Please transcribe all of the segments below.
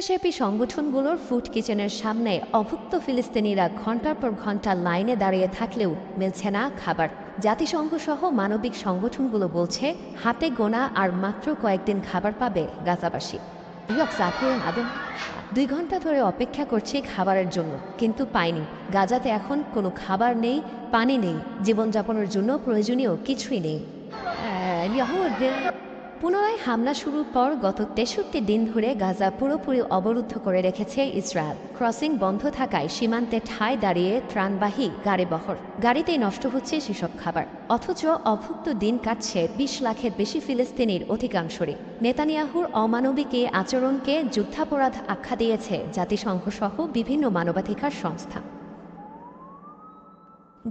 স্বেচ্ছাসেবী সংগঠনগুলোর ফুড কিচেনের সামনে অভুক্ত ফিলিস্তিনিরা ঘন্টার পর ঘন্টা লাইনে দাঁড়িয়ে থাকলেও মিলছে না খাবার। জাতিসংঘ সহ মানবিক সংগঠনগুলো বলছে হাতে গোনা আর মাত্র কয়েকদিন খাবার পাবে গাজাবাসী। 2 ঘন্টা ধরে অপেক্ষা করছি খাবারের জন্য, কিন্তু পাইনি। গাজাতে এখন কোনো খাবার নেই, পানি নেই, জীবনযাপনের জন্য প্রয়োজনীয় কিছুই নেই। পুনরায় হামলা শুরুর পর গত 63 দিন ধরে গাজা পুরোপুরি অবরুদ্ধ করে রেখেছে ইসরায়েল। ক্রসিং বন্ধ থাকায় সীমান্তে ঠায় দাঁড়িয়ে ত্রাণবাহী গাড়িবহর, গাড়িতেই নষ্ট হচ্ছে সেসব খাবার। অথচ অভুক্ত দিন কাটছে 20 লাখের বেশি ফিলিস্তিনির অধিকাংশরই। নেতানিয়াহুর অমানবিক এই আচরণকে যুদ্ধাপরাধ আখ্যা দিয়েছে জাতিসংঘ সহ বিভিন্ন মানবাধিকার সংস্থা।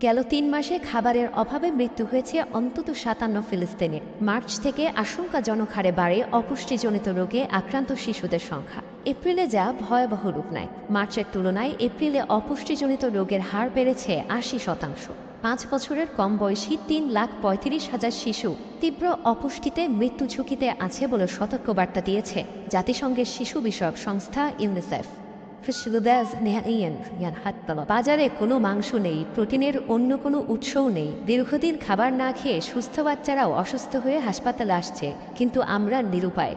গেল 3 মাসে খাবারের অভাবে মৃত্যু হয়েছে অন্তত 57 ফিলিস্তিনির। মার্চ থেকে আশঙ্কাজনক হারে বাড়ে অপুষ্টিজনিত রোগে আক্রান্ত শিশুদের সংখ্যা। এপ্রিলে যা ভয়াবহ রূপ নেয়। মার্চের তুলনায় এপ্রিলে অপুষ্টিজনিত রোগের হার বেড়েছে 80%। 5 বছরের কম বয়সী 3,35,000 শিশু তীব্র অপুষ্টিতে মৃত্যু ঝুঁকিতে আছে বলে সতর্কবার্তা দিয়েছে জাতিসংঘের শিশু বিষয়ক সংস্থা ইউনিসেফ। বাজারে কোনো মাংস নেই, প্রোটিনের অন্য কোনো উৎসও নেই। দীর্ঘদিন খাবার না খেয়ে সুস্থ বাচ্চারাও অসুস্থ হয়ে হাসপাতালে আসছে, কিন্তু আমরা নিরুপায়।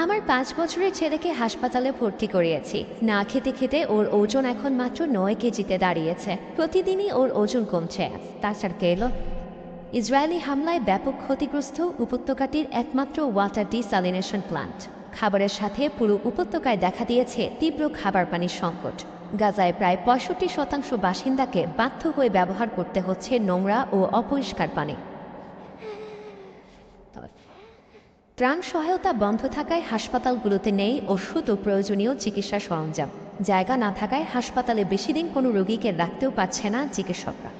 আমার 5 বছরের ছেলেকে হাসপাতালে ভর্তি করিয়েছি। না খেতে খেতে ওর ওজন এখন মাত্র 9 কেজিতে দাঁড়িয়েছে। প্রতিদিনই ওর ওজন কমছে। তাছাড়া ইসরায়েলি হামলায় ব্যাপক ক্ষতিগ্রস্ত উপত্যকাটির একমাত্র ওয়াটার ডিস্যালিনেশন প্ল্যান্ট। খাবারের সাথে পুরো উপত্যকায় দেখা দিয়েছে তীব্র খাবার পানির সংকট। গাজায় প্রায় 65% বাসিন্দাকে বাধ্য হয়ে ব্যবহার করতে হচ্ছে নোংরা ও অপরিষ্কার পানি। ত্রাণ সহায়তা বন্ধ থাকায় হাসপাতালগুলোতে নেই ওষুধ ও প্রয়োজনীয় চিকিৎসা সরঞ্জাম। জায়গা না থাকায় হাসপাতালে বেশি দিন কোনো রোগীকে রাখতেও পারছে না চিকিৎসকরা।